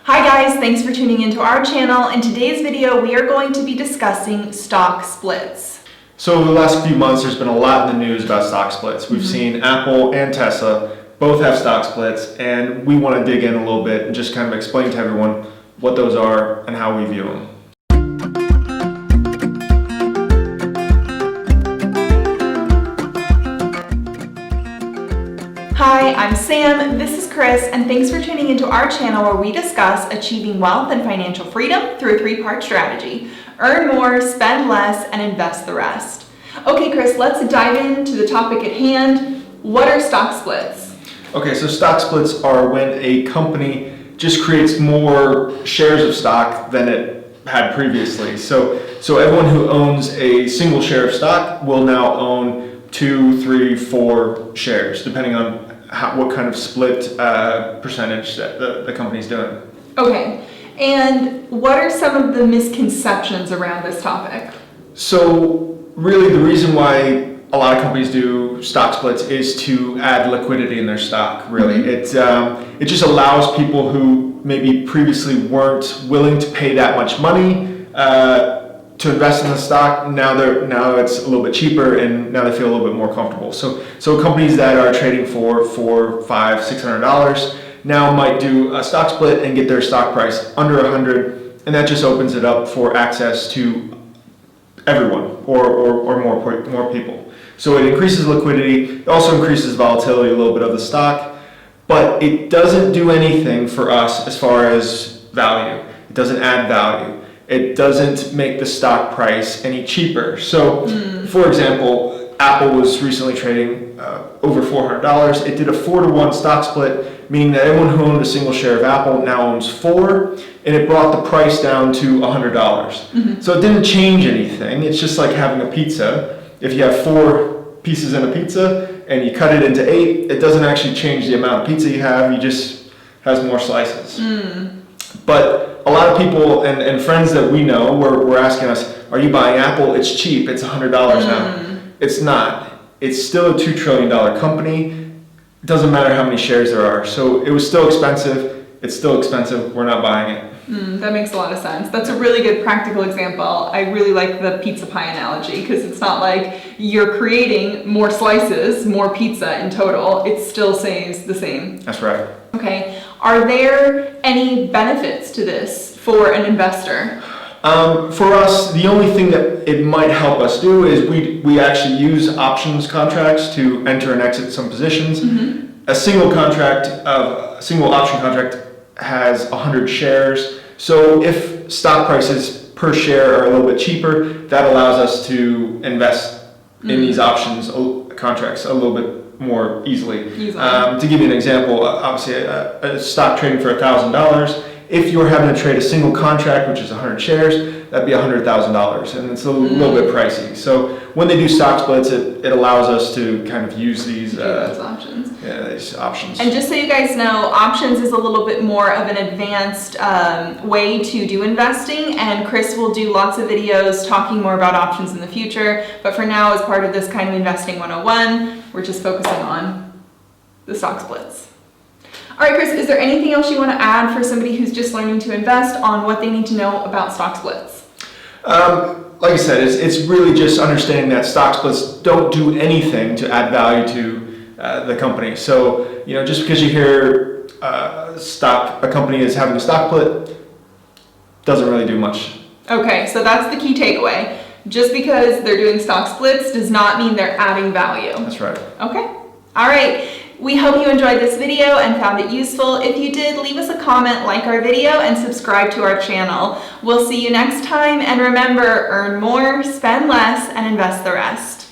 Hi guys, thanks for tuning into our channel. In today's video, we are going to be discussing stock splits. So over the last few months, there's been a lot in the news about stock splits. We've seen Apple and Tesla both have stock splits, and we want to dig in a little bit and just kind of explain to everyone what those are and how we view them. Hi, I'm Sam, this is Chris, and thanks for tuning into our channel where we discuss achieving wealth and financial freedom through a three-part strategy. Earn more, spend less, and invest the rest. Okay, Chris, let's dive into the topic at hand. What are stock splits? Okay, so stock splits are when a company just creates more shares of stock than it had previously. So everyone who owns a single share of stock will now own 2, 3, 4 shares, depending on what kind of split percentage that the company's doing. Okay, and what are some of the misconceptions around this topic? So really the reason why a lot of companies do stock splits is to add liquidity in their stock, really. It just allows people who maybe previously weren't willing to pay that much money to invest in the stock. Now it's a little bit cheaper, and now they feel a little bit more comfortable. So companies that are trading for $400, $500, $600 now might do a stock split and get their stock price under 100, and that just opens it up for access to everyone or more people. So it increases liquidity. It also increases volatility a little bit of the stock, but it doesn't do anything for us as far as value. It doesn't add value. It doesn't make the stock price any cheaper. So, for example, Apple was recently trading over $400. It did a 4-to-1 stock split, meaning that everyone who owned a single share of Apple now owns 4, and it brought the price down to $100. So it didn't change anything. It's just like having a pizza. If you have 4 pieces in a pizza and you cut it into 8, it doesn't actually change the amount of pizza you have. You just has more slices. But a lot of people and friends that we know were asking us, are you buying Apple? It's cheap. It's $100 now. It's not. It's still a $2 trillion company. It doesn't matter how many shares there are. So it was still expensive. It's still expensive. We're not buying it. That makes a lot of sense. That's a really good practical example. I really like the pizza pie analogy because it's not like you're creating more slices, more pizza in total. It still stays the same. That's right. Okay. Are there any benefits to this for an investor? For us, the only thing that it might help us do is we actually use options contracts to enter and exit some positions. A single option contract has 100 shares. So if stock prices per share are a little bit cheaper, that allows us to invest in these options contracts a little bit more easily. To give you an example, obviously a stock trading for $1,000, if you're having to trade a single contract, which is 100 shares, that'd be $100,000, and it's a little bit pricey. So when they do stock splits, it allows us to kind of use these options. Yeah, these options. And just so you guys know, options is a little bit more of an advanced way to do investing, and Chris will do lots of videos talking more about options in the future. But for now, as part of this kind of investing 101, we're just focusing on the stock splits. All right, Chris, is there anything else you want to add for somebody who's just learning to invest on what they need to know about stock splits? Like I said, it's really just understanding that stock splits don't do anything to add value to the company. So, just because you hear a company is having a stock split, doesn't really do much. Okay, so that's the key takeaway. Just because they're doing stock splits does not mean they're adding value. That's right. Okay, all right. We hope you enjoyed this video and found it useful. If you did, leave us a comment, like our video, and subscribe to our channel. We'll see you next time, and remember, earn more, spend less, and invest the rest.